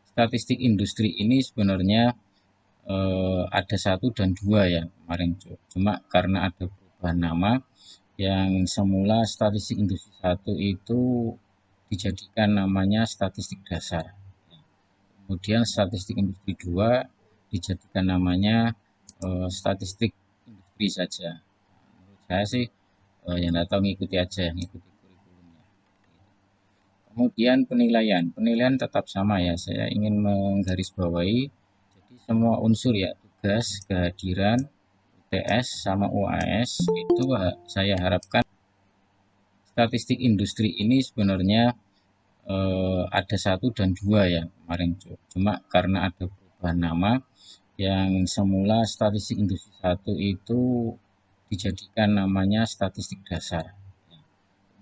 statistik industri ini sebenarnya ada 1 dan 2 ya kemarin. Cuma karena ada perubahan nama, yang semula statistik industri 1 itu dijadikan namanya statistik dasar. Kemudian statistik industri 2 dijadikan namanya statistik industri saja. Menurut saya sih yang datang ngikuti aja, ngikuti kurikulumnya. Kemudian penilaian tetap sama ya. Saya ingin menggarisbawahi, jadi semua unsur ya, tugas, kehadiran, UTS sama UAS itu saya harapkan statistik industri ini sebenarnya ada 1 dan 2 ya kemarin. Cuma karena ada perubahan nama, yang semula statistik industri 1 itu dijadikan namanya statistik dasar.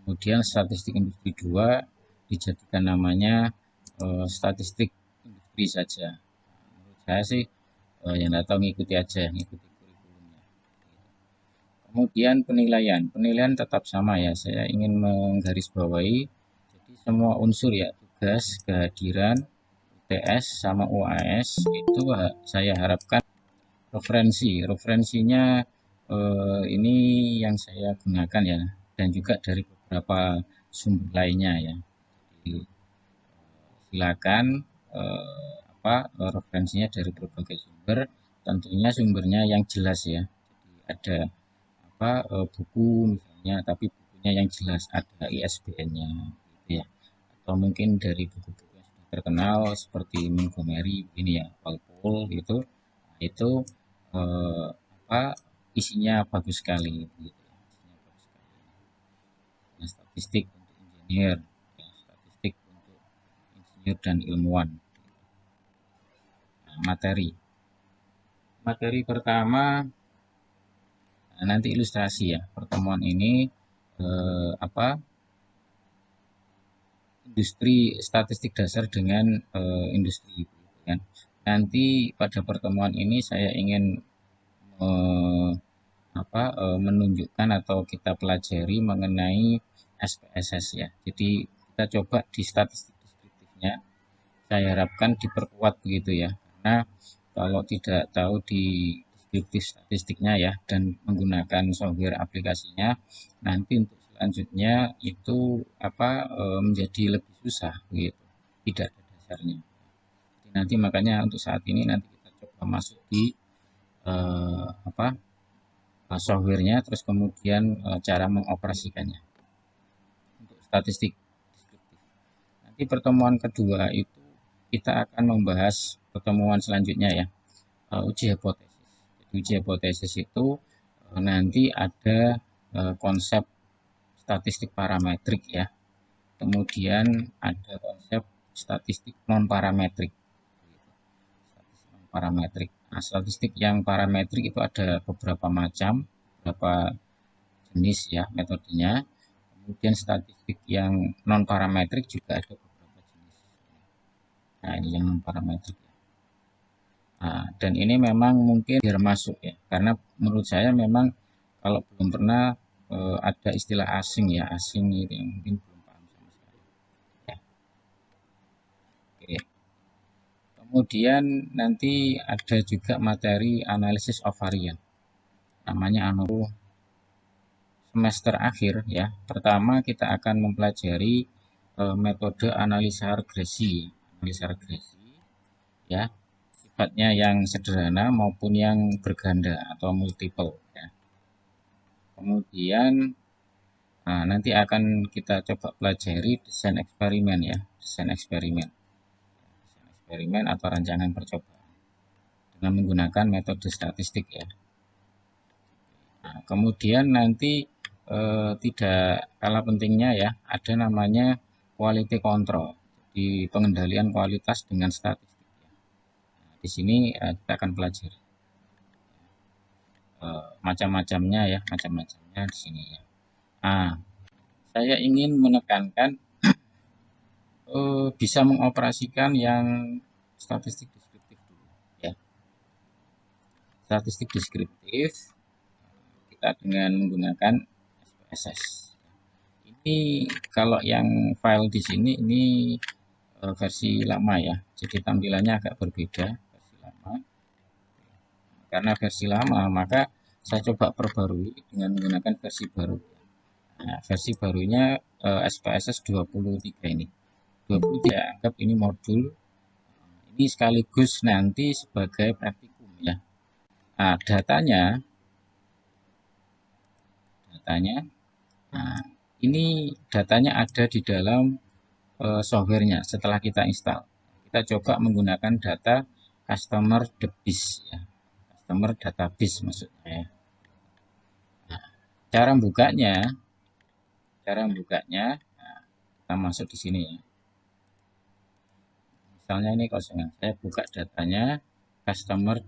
Kemudian statistik industri 2 dijadikan namanya statistik industri saja. Menurut saya sih yang datang ngikuti aja, ngikuti kurikulumnya. Kemudian penilaian tetap sama ya. Saya ingin menggarisbawahi, jadi semua unsur ya, tugas, kehadiran, UTS sama UAS itu saya harapkan referensinya ini yang saya gunakan ya, dan juga dari beberapa sumber lainnya ya. Jadi, silakan referensinya dari berbagai sumber, tentunya sumbernya yang jelas ya. Jadi ada buku misalnya, tapi bukunya yang jelas, ada ISBN-nya gitu ya. Atau mungkin dari buku-buku yang sudah terkenal seperti Montgomery ini ya, Walpole gitu. Nah, itu eh, apa isinya bagus sekali gitu ya. Isinya bagus sekali. Nah, statistik untuk insinyur, ya, statistik untuk insinyur dan ilmuwan. Nah, materi pertama, nah, nanti ilustrasi ya. Pertemuan ini industri statistik dasar dengan industri gitu kan. Nanti pada pertemuan ini saya ingin menunjukkan atau kita pelajari mengenai SPSS ya. Jadi kita coba di statistik deskriptifnya, saya harapkan diperkuat begitu ya. Karena kalau tidak tahu di deskriptif statistiknya ya, dan menggunakan software aplikasinya, nanti untuk selanjutnya itu menjadi lebih susah begitu. Tidak ada dasarnya. Jadi nanti makanya untuk saat ini nanti kita coba masuk di eh, apa softwarenya, terus kemudian cara mengoperasikannya untuk statistik deskriptif. Nanti pertemuan kedua itu kita akan membahas pertemuan selanjutnya ya, uji hipotesis. Jadi uji hipotesis itu nanti ada konsep statistik parametrik ya, kemudian ada konsep statistik non parametrik. Statistik non parametrik. Nah, statistik yang parametrik itu ada beberapa macam, beberapa jenis ya metodenya. Kemudian statistik yang non parametrik juga ada beberapa jenis. Nah, ini yang non parametrik. Nah, dan ini memang mungkin biar masuk ya, karena menurut saya memang kalau belum pernah ada istilah asing ya, asing itu yang mungkin belum paham sama sekali. Ya, oke. Kemudian nanti ada juga materi analisis of varian, namanya semester akhir ya. Pertama kita akan mempelajari metode analisa regresi ya, sifatnya yang sederhana maupun yang berganda atau multiple ya. Kemudian nanti akan kita coba pelajari desain eksperimen ya, desain eksperimen atau rancangan percobaan dengan menggunakan metode statistik ya. Nah, kemudian nanti tidak kalah pentingnya ya, ada namanya quality control, di pengendalian kualitas dengan statistik. Nah, di sini kita akan pelajari macam-macamnya ya, macam-macamnya di sini ya. Nah, saya ingin menekankan bisa mengoperasikan yang statistik deskriptif dulu ya. Statistik deskriptif kita dengan menggunakan SPSS. Ini kalau yang file di sini ini versi lama ya. Jadi tampilannya agak berbeda versi lama. Karena versi lama, maka saya coba perbarui dengan menggunakan versi baru. Nah, versi barunya SPSS 23 ini. 23 anggap ini modul. Ini sekaligus nanti sebagai praktikum ya. Nah, datanya, nah, ini datanya ada di dalam softwarenya setelah kita install. Kita coba menggunakan data customer database ya. Customer database maksudnya ya. Nah, cara membukanya, nah, kita masuk di sini ya. Misalnya ini kosongan, saya buka datanya customer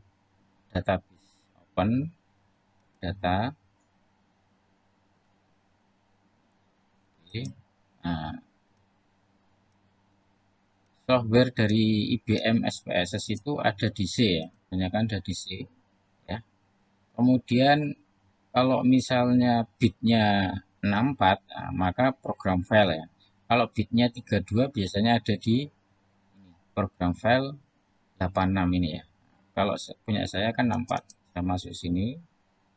database, open data. Oke. Nah, software dari IBM SPSS itu ada di C ya, kebanyakan ada di C ya. Kemudian kalau misalnya bitnya 64, nah, maka program file ya. Kalau bitnya 32 biasanya ada di program file 86 ini ya. Kalau punya saya kan 64, saya masuk sini,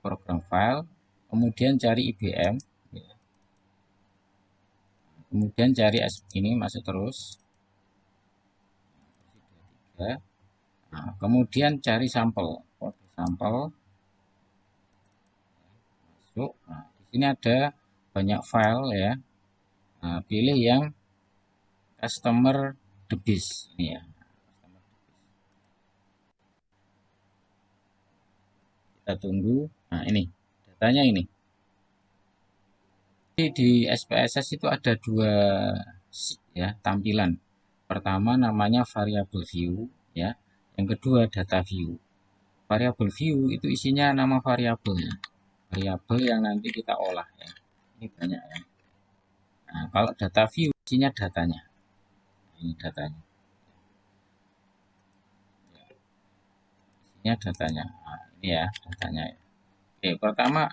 program file, kemudian cari IBM, ya. Kemudian cari ini, masuk terus, ya. Nah, kemudian cari sampel, kode sampel, masuk. Nah, di sini ada banyak file ya. Nah, pilih yang customer database ini ya. Kita tunggu. Nah, ini datanya ini. Jadi di SPSS itu ada dua ya tampilan. Pertama namanya variable view ya. Yang kedua data view. Variable view itu isinya nama variabelnya. Variabel yang nanti kita olah ya. Ini banyak ya. Nah, kalau data view isinya datanya. Ini datanya. Isinya datanya. Nah, ini ya datanya ya. Oke, pertama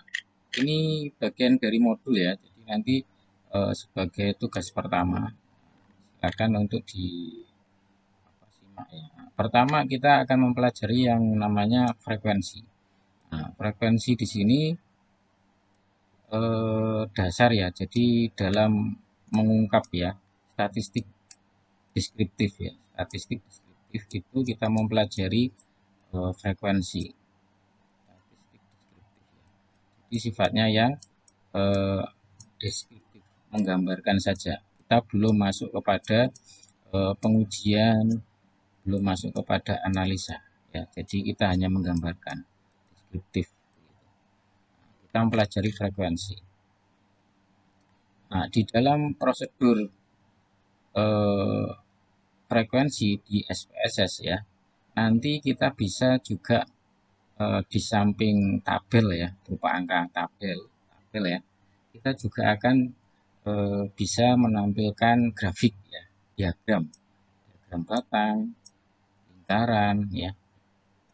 ini bagian dari modul ya. Jadi nanti sebagai tugas pertama silakan untuk disimak ya. Nah, pertama kita akan mempelajari yang namanya frekuensi. Nah, frekuensi di sini dasar ya. Jadi dalam mengungkap ya statistik deskriptif ya. Statistik deskriptif itu kita mempelajari frekuensi. Statistik deskriptif ya. Jadi sifatnya yang deskriptif, menggambarkan saja. Kita belum masuk kepada pengujian, belum masuk kepada analisa ya. Jadi kita hanya menggambarkan deskriptif. Kita mempelajari frekuensi. Nah, di dalam prosedur frekuensi di SPSS ya, nanti kita bisa juga di samping tabel ya, berupa angka tabel ya, kita juga akan bisa menampilkan grafik ya, diagram batang, lingkaran ya,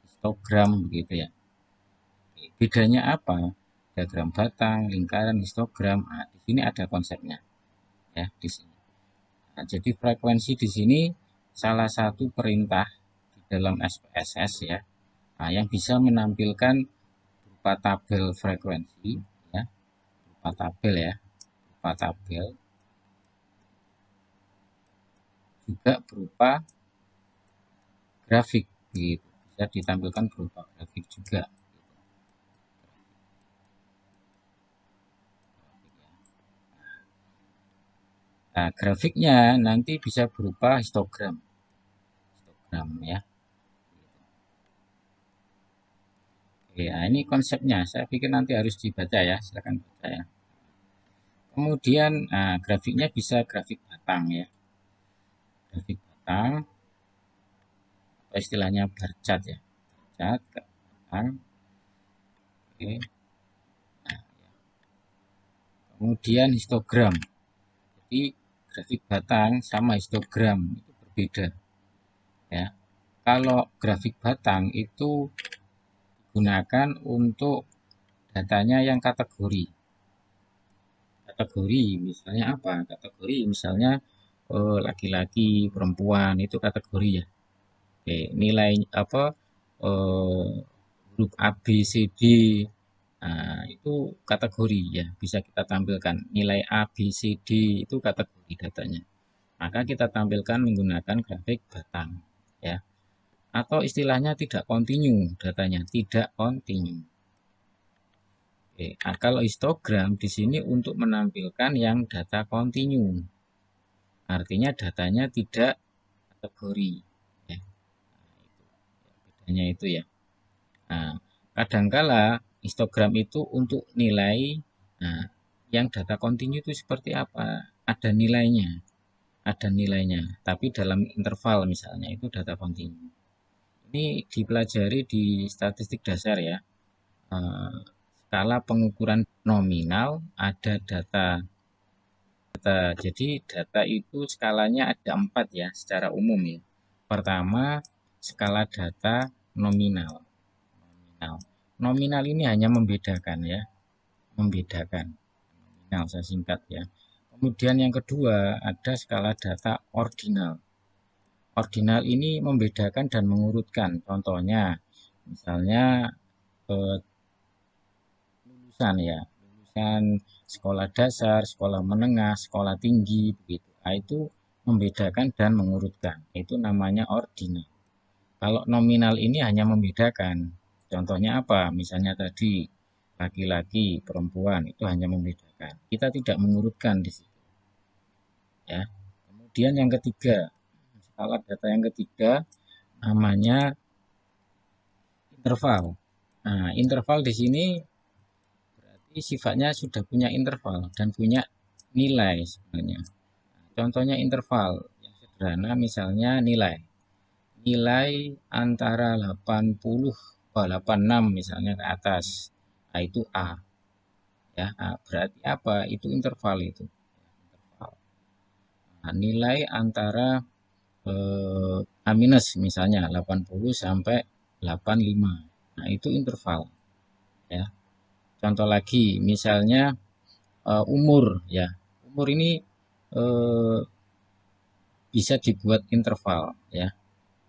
histogram begitu ya. Bedanya apa? Diagram batang, lingkaran, histogram. Nah, di sini ada konsepnya ya di sini. Nah, jadi frekuensi di sini salah satu perintah di dalam SPSS ya. Nah, yang bisa menampilkan berupa tabel frekuensi ya, berupa tabel ya, berupa tabel, juga berupa grafik gitu. Bisa ditampilkan berupa grafik juga. Nah, grafiknya nanti bisa berupa histogram. Histogram ya. Oke, nah ini konsepnya. Saya pikir nanti harus dibaca ya. Silakan baca ya. Kemudian nah, grafiknya bisa grafik batang ya. Grafik batang atau istilahnya bar chart ya. Bar chart batang. Oke. Nah, kemudian histogram. Jadi grafik batang sama histogram itu berbeda ya. Kalau grafik batang itu digunakan untuk datanya yang kategori. Kategori misalnya apa? Kategori misalnya laki-laki, perempuan itu kategori ya. Oke, nilai apa eh, huruf A, B, C, D, nah, itu kategori ya, bisa kita tampilkan. Nilai A, B, C, D itu kategori datanya. Maka kita tampilkan menggunakan grafik batang ya. Atau istilahnya tidak kontinu datanya, tidak kontinu. Oke, nah, kalau histogram di sini untuk menampilkan yang data kontinu. Artinya datanya tidak kategori ya. Bedanya itu ya. Nah, kadangkala histogram itu untuk nilai, nah, yang data kontinu itu seperti apa? Ada nilainya, ada nilainya. Tapi dalam interval misalnya itu data kontinu. Ini dipelajari di statistik dasar ya. Eh, Skala pengukuran nominal ada data. Jadi data itu skalanya ada 4 ya secara umum ya. Pertama, skala data nominal. Nominal. Nominal ini hanya membedakan ya, membedakan. Nominal saya singkat ya. Kemudian yang kedua ada skala data ordinal. Ordinal ini membedakan dan mengurutkan. Contohnya, misalnya eh, lulusan ya, lulusan sekolah dasar, sekolah menengah, sekolah tinggi, begitu. Nah, itu membedakan dan mengurutkan. Itu namanya ordinal. Kalau nominal ini hanya membedakan. Contohnya apa? Misalnya tadi laki-laki, perempuan itu hanya membedakan. Kita tidak mengurutkan di situ, ya. Kemudian yang ketiga, skala data yang ketiga namanya interval. Nah, interval di sini berarti sifatnya sudah punya interval dan punya nilai sebenarnya. Contohnya interval yang sederhana misalnya nilai antara 80 86 misalnya ke atas. Nah, itu A ya. Nah, berarti apa? Itu interval itu. Interval. Nah, nilai antara A minus misalnya 80 sampai 85. Nah, itu interval ya. Contoh lagi misalnya umur ya. Umur ini eh, bisa dibuat interval ya.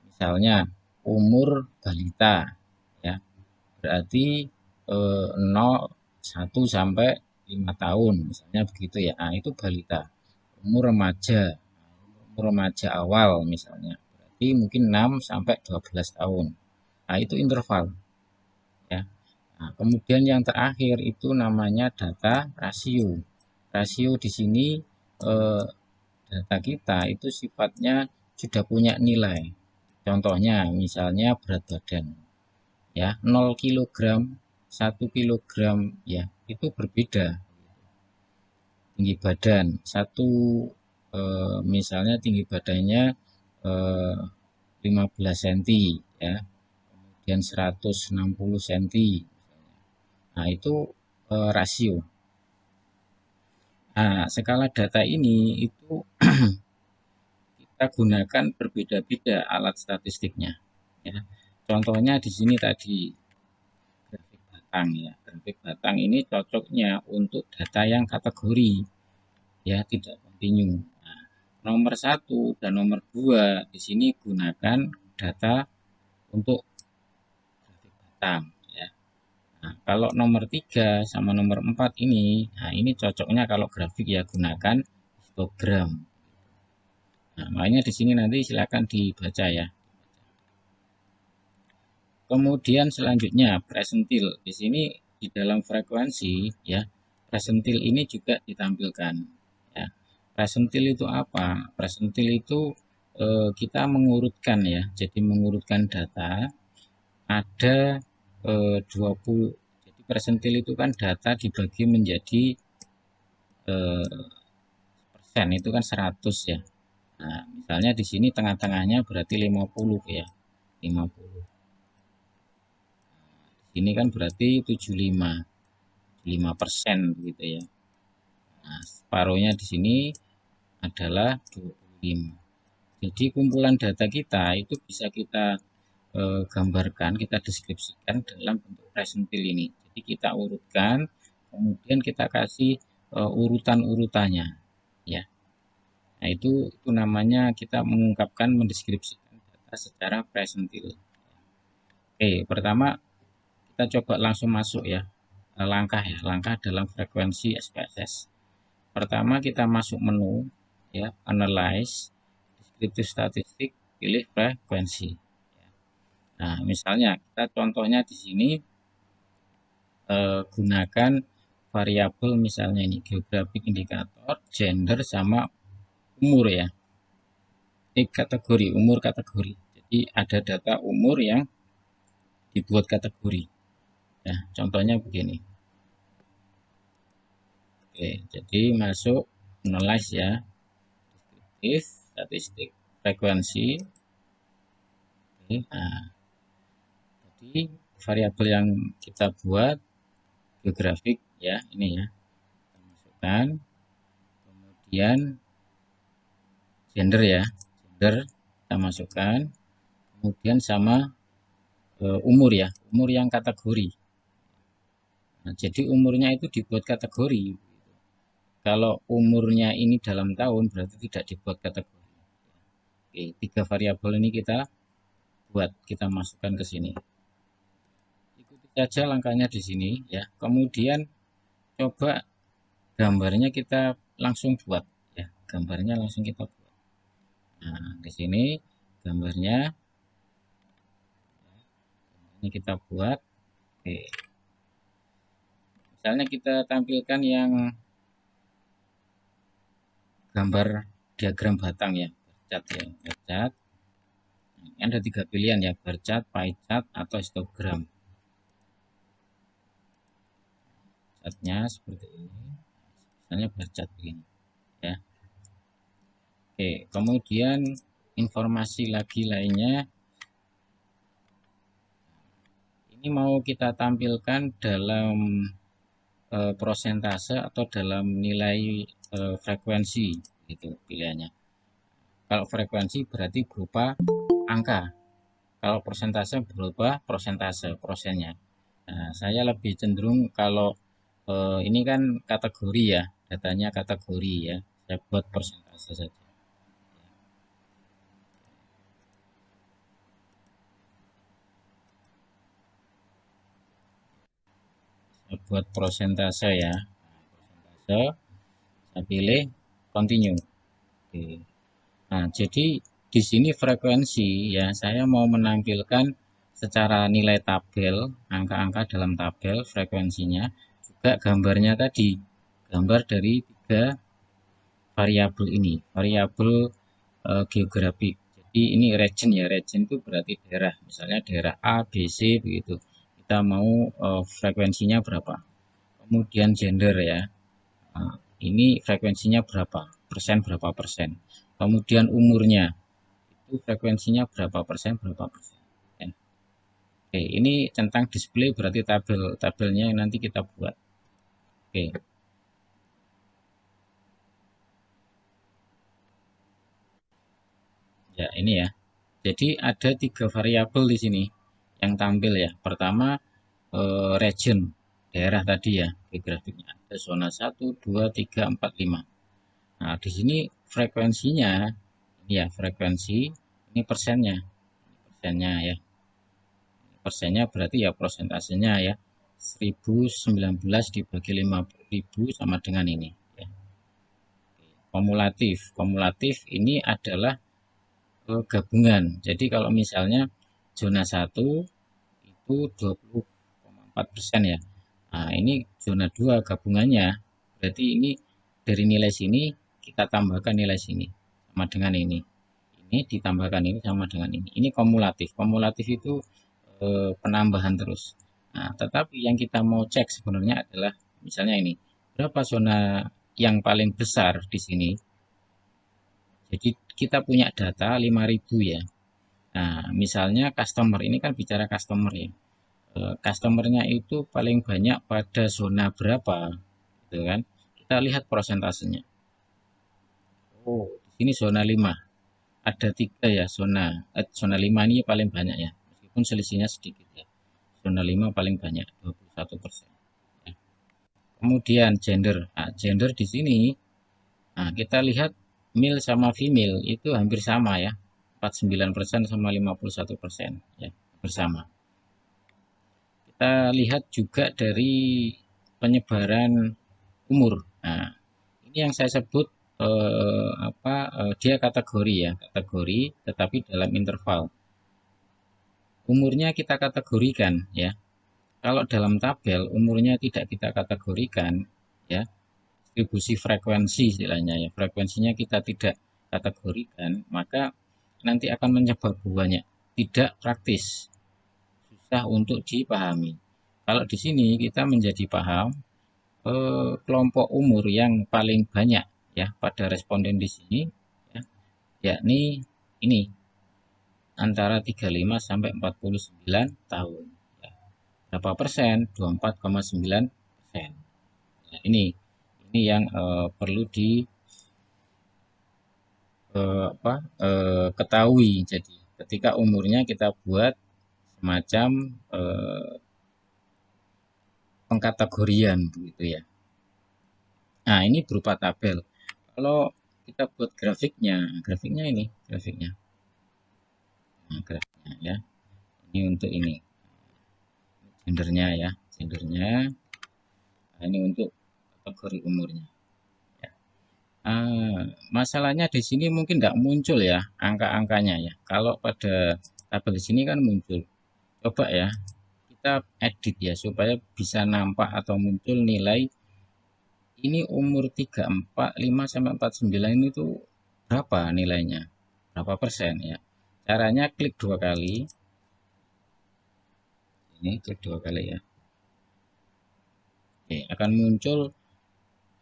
Misalnya umur balita ya. Berarti 0 1 sampai 5 tahun misalnya begitu ya. Nah, itu balita. Umur remaja. Umur remaja awal misalnya. Berarti mungkin 6 sampai 12 tahun. Nah, itu interval ya. Nah, kemudian yang terakhir itu namanya data rasio. Rasio di sini eh, data kita itu sifatnya sudah punya nilai. Contohnya misalnya berat badan ya, 0 kilogram, 1 kilogram ya, itu berbeda. Tinggi badan satu misalnya tinggi badannya eh, 15 cm ya, kemudian 160 cm. Nah, itu rasio. Nah, skala data ini itu kita gunakan berbeda-beda alat statistiknya ya. Contohnya di sini tadi grafik batang ya. Grafik batang ini cocoknya untuk data yang kategori ya, tidak kontinu. Nah, nomor satu dan nomor 2 di sini gunakan data untuk grafik batang ya. Nah, kalau nomor 3 sama nomor 4 ini, nah ini cocoknya kalau grafik ya gunakan histogram. Nah, makanya di sini nanti silakan dibaca ya. Kemudian selanjutnya presentil. Di sini di dalam frekuensi ya, presentil ini juga ditampilkan ya. Presentil itu apa? Presentil itu kita mengurutkan ya. Jadi mengurutkan data ada 20. Jadi presentil itu kan data dibagi menjadi persen itu kan 100 ya. Nah, misalnya di sini tengah-tengahnya berarti 50 ya. 50. Ini kan berarti 75% gitu ya. Nah, separuhnya di sini adalah 25. Jadi kumpulan data kita itu bisa kita gambarkan, kita deskripsikan dalam bentuk presentil ini. Jadi kita urutkan, kemudian kita kasih urutan-urutannya ya. Nah, itu namanya kita mengungkapkan, mendeskripsikan data secara presentil. Oke, pertama kita coba langsung masuk ya, langkah dalam frekuensi SPSS. Pertama kita masuk menu ya, analyze, deskriptif statistik, pilih frekuensi. Nah, misalnya kita contohnya di sini gunakan variabel misalnya ini geographic indikator, gender sama umur ya. Ini kategori, umur kategori. Jadi ada data umur yang dibuat kategori. Ya, contohnya begini. Oke, jadi masuk analyze ya, deskriptif, statistik, frekuensi. Oke, nah, jadi variabel yang kita buat geografik ya, ini ya, kita masukkan. Kemudian gender ya, gender kita masukkan. Kemudian sama umur ya, umur yang kategori. Nah, jadi umurnya itu dibuat kategori. Kalau umurnya ini dalam tahun berarti tidak dibuat kategori. Oke, 3 variabel ini kita masukkan ke sini. Ikuti saja langkahnya di sini ya. Kemudian coba gambarnya kita langsung buat ya. Gambarnya langsung kita buat. Nah, di sini gambarnya ini kita buat. Oke. Misalnya kita tampilkan yang gambar diagram batang ya, bar chart ya, bar chart. Ini ada 3 pilihan ya, bar chart, pie chart, atau histogram. Chartnya seperti ini, misalnya bar chart begini ya. Oke, kemudian informasi lagi lainnya, ini mau kita tampilkan dalam prosentase atau dalam nilai frekuensi gitu pilihannya. Kalau frekuensi berarti berupa angka, kalau persentase berupa prosennya. Nah, saya lebih cenderung kalau ini kan kategori ya, datanya kategori ya, saya buat persentase saja. Saya buat persentase ya, persentase, saya pilih continue. Oke. Nah, jadi di sini frekuensi ya, saya mau menampilkan secara nilai tabel, angka-angka dalam tabel frekuensinya, juga gambarnya tadi, gambar dari 3 variabel ini, variabel geografik. Jadi ini region ya, region itu berarti daerah, misalnya daerah A, B, C begitu. Kita mau frekuensinya berapa. Kemudian gender ya, nah, ini frekuensinya berapa persen. Kemudian umurnya, itu frekuensinya berapa persen. Oke, ini centang display berarti tabelnya yang nanti kita buat. Oke, ya ini ya. Jadi ada 3 variabel di sini yang tampil ya. Pertama region, daerah tadi ya, geografiknya. Ada zona 1, 2, 3, 4, 5. Nah, di sini frekuensinya, ini ya frekuensi, ini persennya ya. Persennya berarti ya prosentasenya ya, 1019 dibagi 5000 sama dengan ini ya. Kumulatif ini adalah gabungan. Jadi kalau misalnya zona 1 itu 20,4% ya. Nah, ini zona 2 gabungannya. Berarti ini dari nilai sini kita tambahkan nilai sini sama dengan ini. Ini ditambahkan ini sama dengan ini. Ini kumulatif. Kumulatif itu penambahan terus. Nah, tetapi yang kita mau cek sebenarnya adalah misalnya ini, berapa zona yang paling besar di sini. Jadi kita punya data 5.000 ya. Nah, misalnya customer ini kan bicara customer ya. Customernya itu paling banyak pada zona berapa, gitu kan? Kita lihat prosentasenya. Oh, di sini zona 5. Ada 3 ya zona 5 ini paling banyak ya. Meskipun selisihnya sedikit ya. Zona 5 paling banyak 21%. Ya. Kemudian gender. Nah, gender di sini nah, kita lihat male sama female itu hampir sama ya, 49% sama 51% ya, bersama. Kita lihat juga dari penyebaran umur. Nah, ini yang saya sebut dia kategori ya, kategori tetapi dalam interval. Umurnya kita kategorikan ya. Kalau dalam tabel umurnya tidak kita kategorikan ya, distribusi frekuensi istilahnya ya, frekuensinya kita tidak kategorikan, maka nanti akan menyebar banyak, tidak praktis, susah untuk dipahami. Kalau di sini kita menjadi paham kelompok umur yang paling banyak ya pada responden di sini ya, yakni ini antara 35 sampai 49 tahun. Ya. Berapa persen? 24,9%. Nah, ini yang perlu di ketahui. Jadi ketika umurnya kita buat semacam pengkategorian begitu ya. Nah, ini berupa tabel. Kalau kita buat grafiknya, grafiknya ini, grafiknya. Nah, grafiknya ya. Ini untuk ini gendernya ya, gendernya. Nah, ini untuk kategori umurnya. Ya. Masalahnya di sini mungkin nggak muncul ya angka-angkanya ya. Kalau pada tabel di sini kan muncul. Coba ya kita edit ya supaya bisa nampak atau muncul nilai ini umur 34, 5 sampai 49 ini tuh berapa nilainya? Berapa persen ya? Caranya klik dua kali. Ini klik dua kali ya. Oke, akan muncul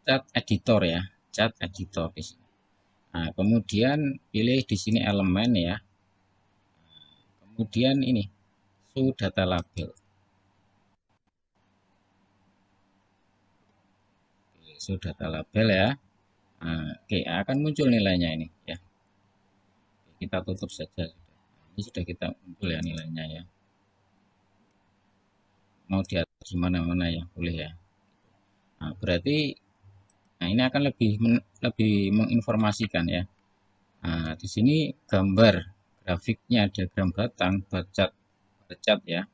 chart editor ya, chart editor di sini. Nah, kemudian pilih di sini elemen ya. Kemudian ini show data label. Show data label ya. Nah, oke, akan muncul nilainya ini ya. Kita tutup saja. Ini sudah kita muncul ya nilainya ya. Mau diatur di mana-mana ya, boleh ya. Nah, berarti ini akan lebih menginformasikan ya. Nah, di sini gambar grafiknya diagram batang bercat ya.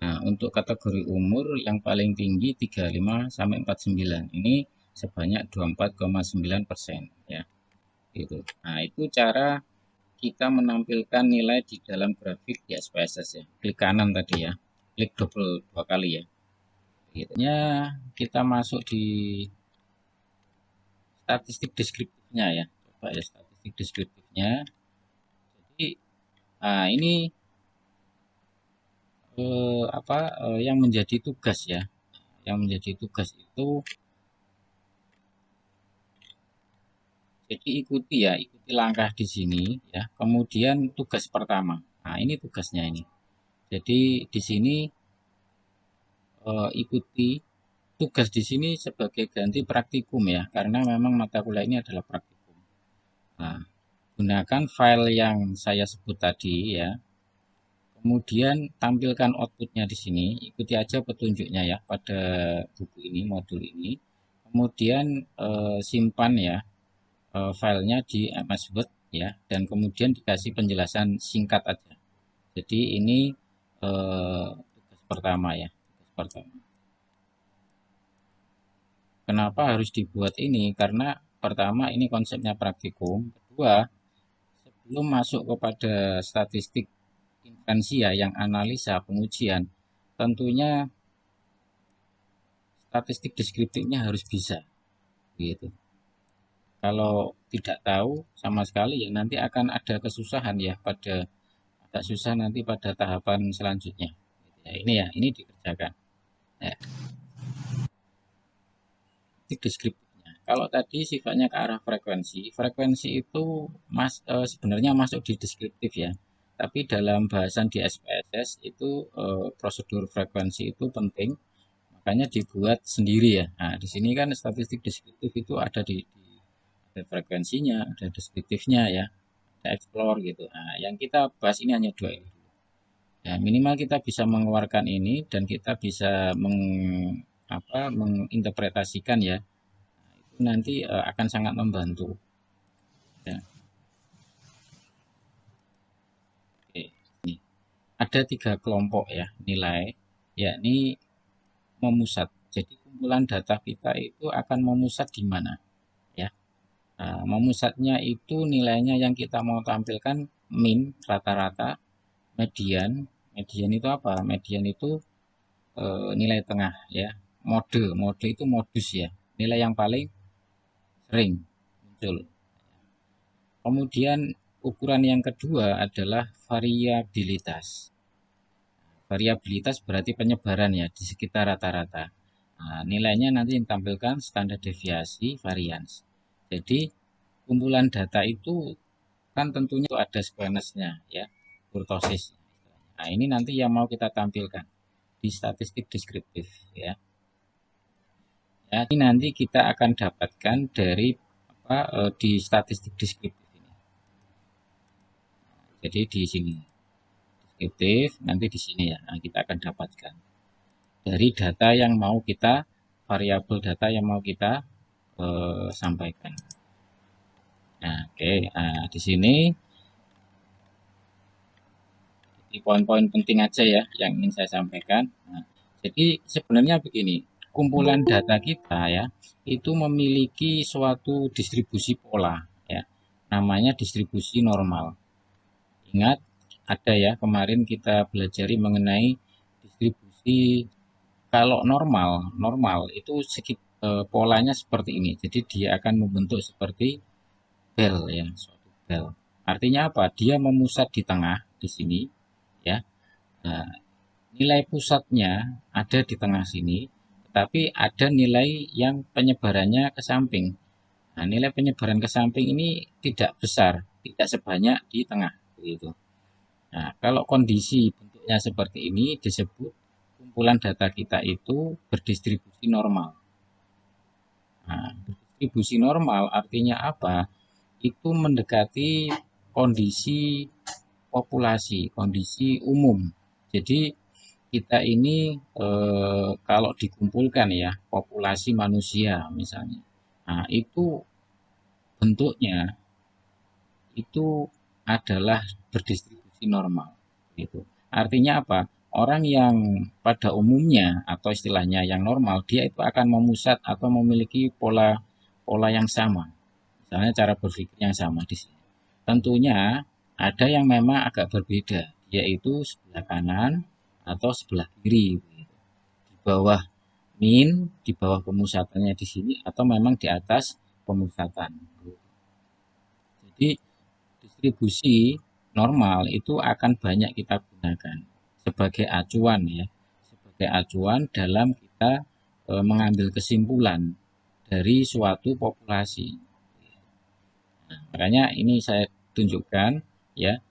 Nah, untuk kategori umur yang paling tinggi 35 sampai 49 ini sebanyak 24,9% ya. Gitu. Nah, itu cara kita menampilkan nilai di dalam grafik di SPSS ya. Klik kanan tadi ya. Klik double dua kali ya. Gitu. Kita masuk di statistik deskriptifnya ya. Coba ya statistik deskriptifnya. Jadi ini yang menjadi tugas ya. Yang menjadi tugas itu jadi ikuti langkah di sini ya. Kemudian tugas pertama. Nah, ini tugasnya ini. Jadi di sini ikuti tugas di sini sebagai ganti praktikum ya, karena memang mata kuliah ini adalah praktikum. Nah, gunakan file yang saya sebut tadi ya. Kemudian tampilkan outputnya di sini, ikuti aja petunjuknya ya pada buku ini, modul ini. Kemudian simpan ya filenya di MS Word ya, dan kemudian dikasih penjelasan singkat aja. Jadi ini tugas pertama ya, tugas pertama. Kenapa harus dibuat ini? Karena pertama ini konsepnya praktikum, kedua sebelum masuk kepada statistik inferensia yang analisa pengujian, tentunya statistik deskriptifnya harus bisa, gitu. Kalau tidak tahu sama sekali ya nanti akan ada kesusahan ya agak susah nanti pada tahapan selanjutnya. Ya, ini dikerjakan. Ya, deskriptifnya. Kalau tadi sifatnya ke arah frekuensi, frekuensi itu sebenarnya masuk di deskriptif ya. Tapi dalam bahasan di SPSS itu prosedur frekuensi itu penting, makanya dibuat sendiri ya. Nah, di sini kan statistik deskriptif itu ada frekuensinya, ada deskriptifnya ya, ada explore gitu. Nah, yang kita bahas ini hanya dua ini. Ya, minimal kita bisa mengeluarkan ini dan kita bisa menginterpretasikan ya. Itu nanti akan sangat membantu. Ya. Oke. Ini ada 3 kelompok ya nilai, yakni memusat. Jadi kumpulan data kita itu akan memusat di mana ya. Nah, memusatnya itu nilainya yang kita mau tampilkan min rata-rata, median. Median itu apa? Median itu nilai tengah ya. Mode itu modus ya. Nilai yang paling sering muncul. Kemudian ukuran yang kedua adalah variabilitas. Variabilitas berarti penyebaran ya di sekitar rata-rata. Nah, nilainya nanti ditampilkan standar deviasi varians. Jadi kumpulan data itu kan tentunya itu ada squareness-nya ya, kurtosis. Nah, ini nanti yang mau kita tampilkan di statistik deskriptif ya. Ya, ini nanti kita akan dapatkan dari apa di statistik deskriptif ini. Jadi di sini deskriptif nanti di sini ya. Nah, kita akan dapatkan dari data yang mau kita variabel data yang mau kita sampaikan. Nah, oke. Nah, di sini di poin-poin penting aja ya yang ingin saya sampaikan. Nah, jadi sebenarnya begini, kumpulan data kita ya itu memiliki suatu distribusi pola ya. Namanya distribusi normal. Ingat ada ya kemarin kita belajari mengenai distribusi kalau normal itu polanya seperti ini. Jadi dia akan membentuk seperti bel ya, suatu bel. Artinya apa? Dia memusat di tengah di sini ya. Nah, nilai pusatnya ada di tengah sini, tetapi ada nilai yang penyebarannya ke samping. Nah, nilai penyebaran ke samping ini tidak besar, tidak sebanyak di tengah begitu. Nah, kalau kondisi bentuknya seperti ini disebut kumpulan data kita itu berdistribusi normal. Nah, berdistribusi normal artinya apa? Itu mendekati kondisi populasi, kondisi umum. Jadi kita ini kalau dikumpulkan ya populasi manusia misalnya, nah itu bentuknya itu adalah berdistribusi normal. Gitu. Artinya apa? Orang yang pada umumnya atau istilahnya yang normal, dia itu akan memusat atau memiliki pola pola yang sama. Misalnya cara berpikir yang sama di sini. Tentunya ada yang memang agak berbeda, yaitu sebelah kanan atau sebelah kiri. Di bawah min, di bawah pemusatannya di sini, atau memang di atas pemusatan. Jadi distribusi normal itu akan banyak kita gunakan sebagai acuan ya, sebagai acuan dalam kita mengambil kesimpulan dari suatu populasi. Nah, makanya ini saya tunjukkan ya,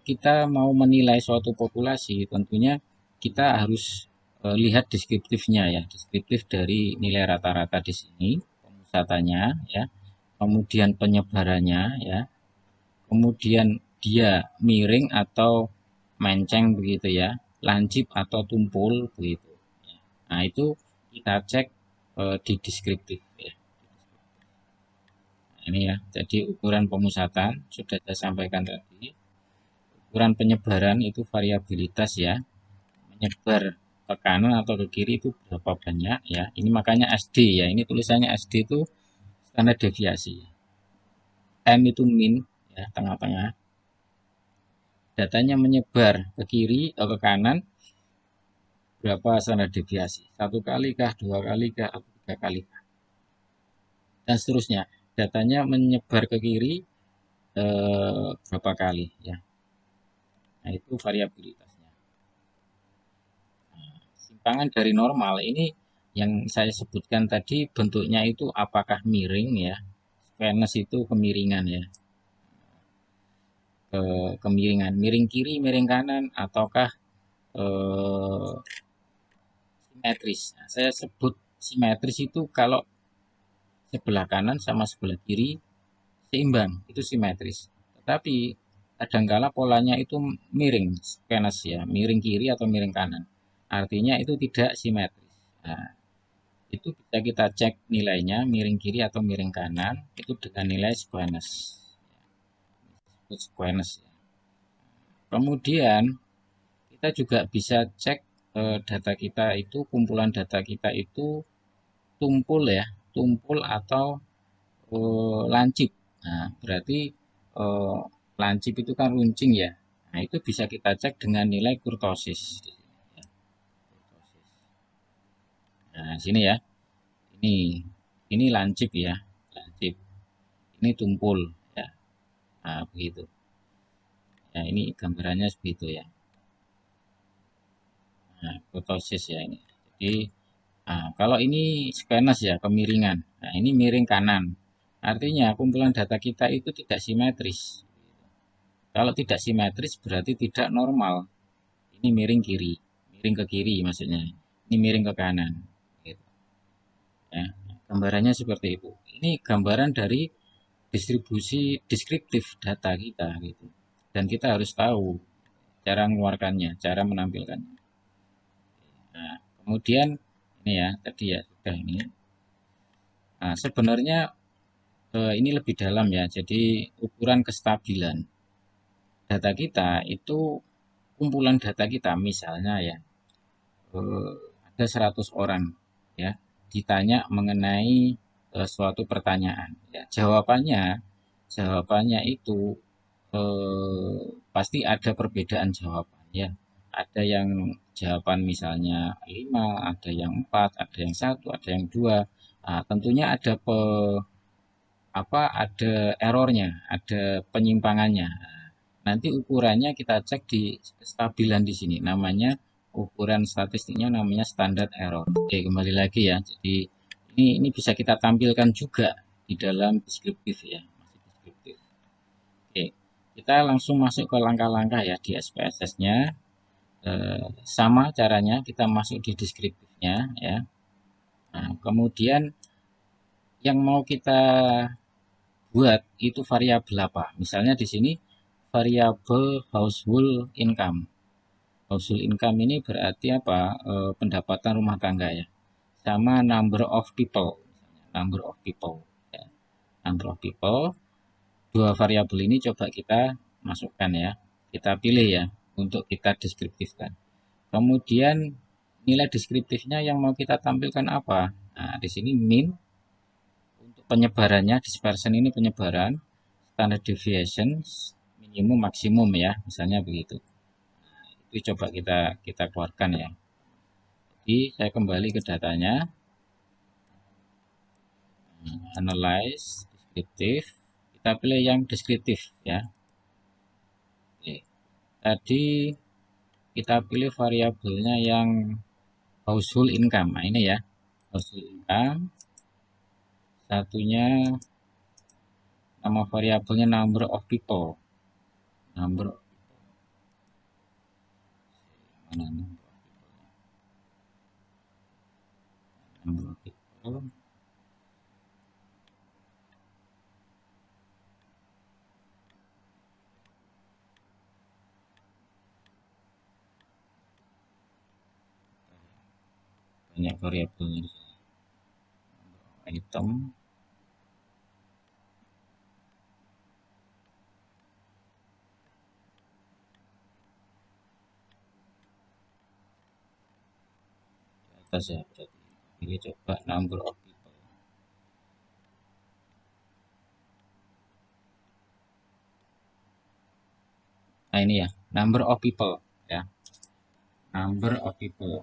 kita mau menilai suatu populasi tentunya kita harus lihat deskriptifnya ya, deskriptif dari nilai rata-rata di sini, pemusatannya ya, kemudian penyebarannya ya, kemudian dia miring atau menceng begitu ya, lancip atau tumpul begitu. Nah, itu kita cek di deskriptif ya. Nah, ini ya, jadi ukuran pemusatan sudah saya sampaikan tadi. Ukuran penyebaran itu variabilitas ya, menyebar ke kanan atau ke kiri itu berapa banyak ya. Ini makanya SD ya, ini tulisannya SD itu standar deviasi. M itu min ya, tengah-tengah. Datanya menyebar ke kiri atau ke kanan berapa standar deviasi? 1 kali kah, 2 kali kah, atau 3 kali kah? Dan seterusnya. Datanya menyebar ke kiri berapa kali ya? Nah, itu variabilitasnya. Nah, simpangan dari normal ini yang saya sebutkan tadi bentuknya itu apakah miring ya? Fairness itu kemiringan ya. Kemiringan, miring kiri, miring kanan, ataukah eh, simetris. Nah, saya sebut simetris itu kalau sebelah kanan sama sebelah kiri seimbang, itu simetris. Tetapi kadangkala polanya itu miring, skenes ya, miring kiri atau miring kanan. Artinya itu tidak simetris. Nah, itu bisa kita cek nilainya miring kiri atau miring kanan itu dengan nilai squeness. Squeness ya. Kemudian kita juga bisa cek data kita itu, kumpulan data kita itu tumpul ya, tumpul atau lancip. Nah, berarti eh, lancip itu kan runcing ya. Nah, itu bisa kita cek dengan nilai kurtosis. Nah, sini ya. Ini lancip ya, lancip. Ini tumpul ya. Nah, begitu. Ya, ini gambarannya seperti ya. Nah, kurtosis ya ini. Jadi, kalau ini skenas ya, kemiringan. Nah, ini miring kanan. Artinya kumpulan data kita itu tidak simetris. Kalau tidak simetris berarti tidak normal. Ini miring kiri, miring ke kiri maksudnya. Ini miring ke kanan. Gitu, ya. Gambarannya seperti itu. Ini gambaran dari distribusi deskriptif data kita gitu. Dan kita harus tahu cara mengeluarkannya, cara menampilkannya. Nah, kemudian ini ya tadi ya sudah ini. Nah, sebenarnya ini lebih dalam ya. Jadi ukuran kestabilan data kita itu kumpulan data kita misalnya ya eh, ada 100 orang ya ditanya mengenai suatu pertanyaan ya jawabannya itu pasti ada perbedaan jawaban ya ada yang jawaban misalnya 5 ada yang 4 ada yang satu ada yang dua. Nah, tentunya ada errornya ada penyimpangannya. Nanti ukurannya kita cek di kestabilan di sini. Namanya ukuran statistiknya namanya standar error. Oke, kembali lagi ya. Jadi ini bisa kita tampilkan juga di dalam deskriptif ya, masih deskriptif. Oke, kita langsung masuk ke langkah-langkah ya di SPSS-nya. Sama caranya kita masuk di deskriptifnya ya. Nah, kemudian yang mau kita buat itu variabel apa? Misalnya di sini variabel household income. Household income ini berarti apa? Pendapatan rumah tangga ya. Sama number of people. Number of people. Ya. Number of people. Dua variabel ini coba kita masukkan ya. Kita pilih ya untuk kita deskriptifkan. Kemudian nilai deskriptifnya yang mau kita tampilkan apa? Nah, di sini min untuk penyebarannya, dispersion ini penyebaran, standard deviation, minimum maksimum ya, misalnya begitu. Itu coba kita keluarkan ya. Jadi saya kembali ke datanya, analyze, deskriptif, kita pilih yang deskriptif ya. Oke. Tadi kita pilih variabelnya yang household income. Nah ini ya, household income. Satunya nama variabelnya number of people. Number of mana number of people. Banyak variabelnya. Item. Atas ya berarti. Ini coba number of people. Nah ini ya, number of people ya. Number of people.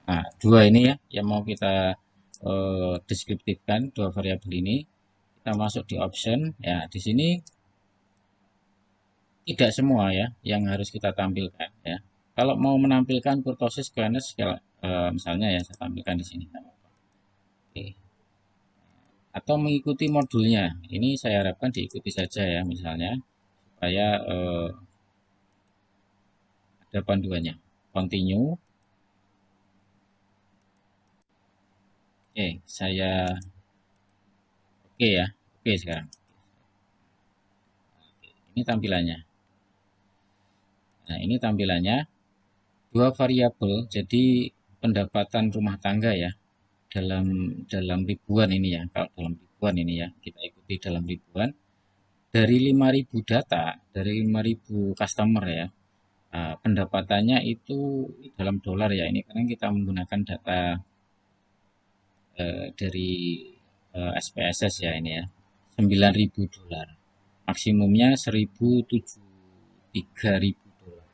Nah, dua ini ya yang mau kita deskriptifkan dua variabel ini. Kita masuk di option. Ya, di sini tidak semua ya yang harus kita tampilkan ya. Kalau mau menampilkan kurtosis squamous misalnya ya saya tampilkan di sini. Oke. Atau mengikuti modulnya. Ini saya harapkan diikuti saja ya misalnya supaya ada panduannya. Continue. Oke, saya oke ya. Oke sekarang. Ini tampilannya. Nah, ini tampilannya dua variabel jadi pendapatan rumah tangga ya. dalam dalam ribuan ini ya. Kalau dalam ribuan ini ya, kita ikuti dalam ribuan. Dari 5.000 data, dari 5.000 customer ya, pendapatannya itu dalam dolar ya. Ini karena kita menggunakan data dari SPSS ya ini ya. 9.000 dolar. Maksimumnya 1.073.000 dolar.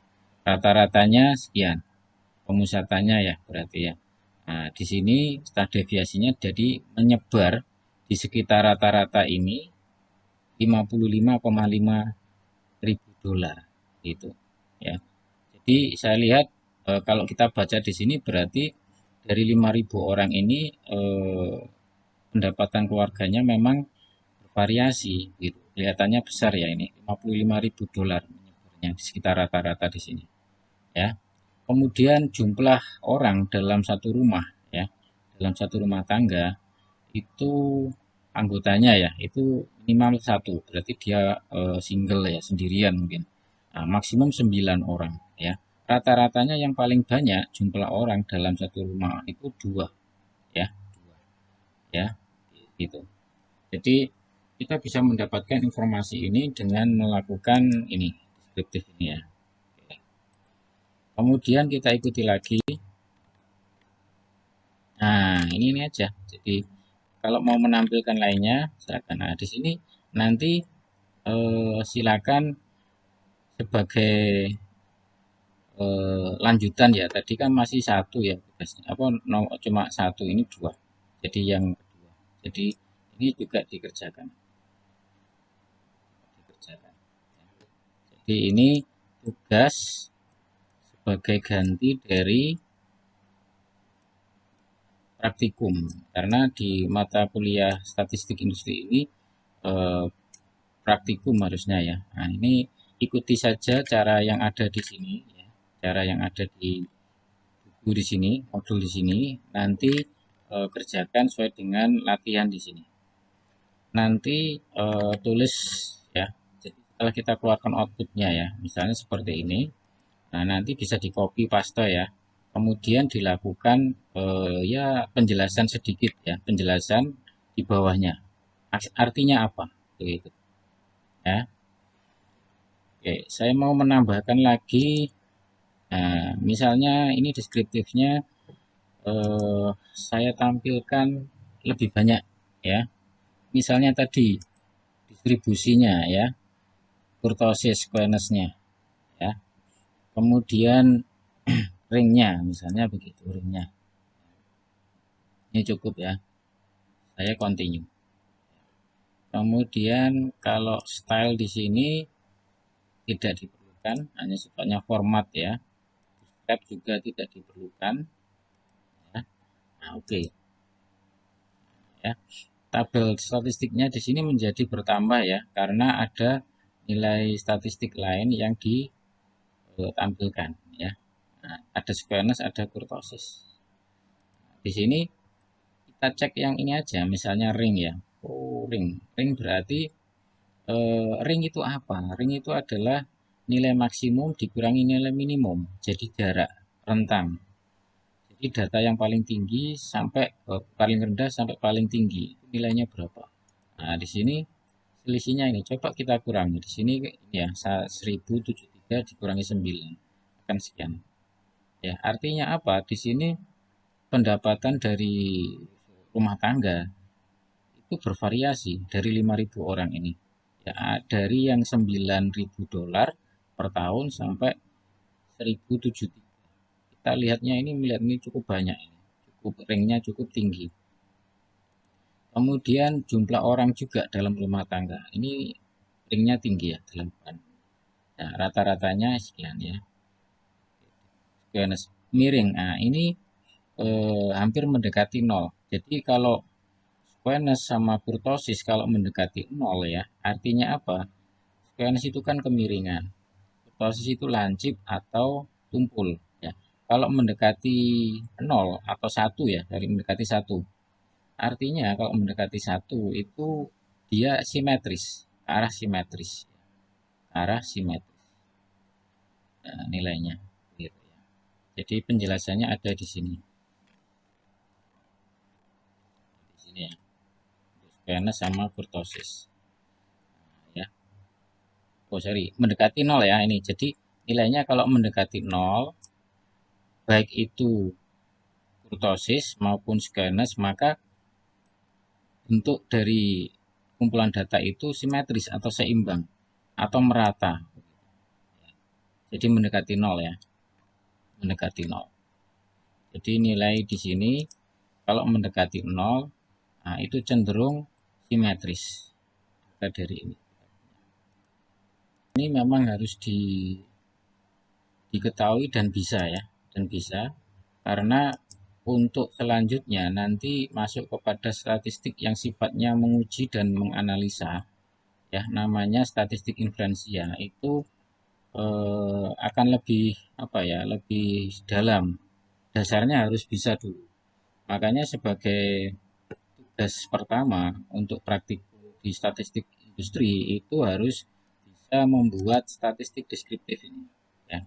Rata-ratanya sekian. Pemusatannya ya berarti ya. Nah, di sini standar deviasinya jadi menyebar di sekitar rata-rata ini 55,5 ribu dolar gitu ya. Jadi saya lihat kalau kita baca di sini berarti dari 5.000 orang ini pendapatan keluarganya memang bervariasi gitu. Kelihatannya besar ya ini 55.000 dolar menyebarnya di sekitar rata-rata di sini ya. Kemudian jumlah orang dalam satu rumah ya, dalam satu rumah tangga itu anggotanya ya, itu minimal satu, berarti dia single ya, sendirian mungkin. Nah, maksimum 9 orang ya. Rata-ratanya yang paling banyak jumlah orang dalam satu rumah itu dua ya, dua ya, gitu. Jadi kita bisa mendapatkan informasi ini dengan melakukan ini deskriptif ini ya. Kemudian kita ikuti lagi. Nah, ini aja. Jadi kalau mau menampilkan lainnya, silakan. Nah, di sini nanti silakan sebagai lanjutan ya. Tadi kan masih satu ya tugasnya. Apa no, cuma satu ini dua. Jadi yang kedua. Jadi ini juga dikerjakan. Dikerjakan. Jadi ini tugas sebagai ganti dari praktikum karena di mata kuliah statistik industri ini eh, praktikum harusnya ya. Nah, ini ikuti saja cara yang ada di sini ya. Cara yang ada di buku di sini, modul di sini, nanti kerjakan sesuai dengan latihan di sini. Nanti tulis ya. Jadi setelah kita keluarkan outputnya ya, misalnya seperti ini. Nah, nanti bisa di copy paste ya. Kemudian dilakukan ya penjelasan sedikit ya, penjelasan di bawahnya. Artinya apa? Begitu ya. Oke, saya mau menambahkan lagi. Nah, misalnya ini deskriptifnya saya tampilkan lebih banyak ya. Misalnya tadi distribusinya ya, kurtosis squareness-nya ya. Kemudian ringnya, misalnya begitu ringnya. Ini cukup ya. Saya continue. Kemudian kalau style di sini tidak diperlukan, hanya sifatnya format ya. Tab juga tidak diperlukan. Ya. Nah, oke. Ya. Tabel statistiknya di sini menjadi bertambah ya, karena ada nilai statistik lain yang ditampilkan ya. Nah, ada squareness, ada kurtosis. Di sini kita cek yang ini aja, misalnya ring ya. Oh, ring. Ring berarti ring itu apa? Ring itu adalah nilai maksimum dikurangi nilai minimum, jadi jarak rentang. Jadi data yang paling tinggi sampai paling rendah sampai paling tinggi nilainya berapa? Nah, di sini selisihnya ini coba kita kurangi. Di sini ya 1073 dikurangi 9 akan sekian. Ya, artinya apa? Di sini pendapatan dari rumah tangga itu bervariasi dari 5.000 orang ini. Ya, dari yang 9.000 dolar per tahun sampai 1.073. Kita lihatnya ini melihat ini cukup banyak ini. Cukup ringnya cukup tinggi. Kemudian jumlah orang juga dalam rumah tangga. Ini ringnya tinggi ya, 8. Nah, rata-ratanya sekian ya. Miring. Nah, ini hampir mendekati 0. Jadi kalau squamous sama kurtosis kalau mendekati 0 ya, artinya apa? Squamous itu kan kemiringan. Kurtosis itu lancip atau tumpul ya. Kalau mendekati 0 atau 1 ya, dari mendekati 1. Artinya kalau mendekati 1 itu dia simetris, arah simetris. Arah simetris. Nah, nilainya gitu ya. Jadi penjelasannya ada di sini. ini ya, skenes sama kurtosis ya. Oh sorry, mendekati 0 ya ini. Jadi nilainya kalau mendekati 0, baik itu kurtosis maupun skenes, maka bentuk dari kumpulan data itu simetris atau seimbang atau merata. Jadi mendekati 0 ya, mendekati 0. Jadi nilai di sini kalau mendekati 0, nah itu cenderung simetris. Maka dari ini memang harus diketahui dan bisa ya, dan bisa karena untuk selanjutnya nanti masuk kepada statistik yang sifatnya menguji dan menganalisa ya, namanya statistik inferensia itu akan lebih apa ya, lebih dalam. Dasarnya harus bisa dulu. Makanya sebagai tugas pertama untuk praktikum di statistik industri itu harus bisa membuat statistik deskriptif ini.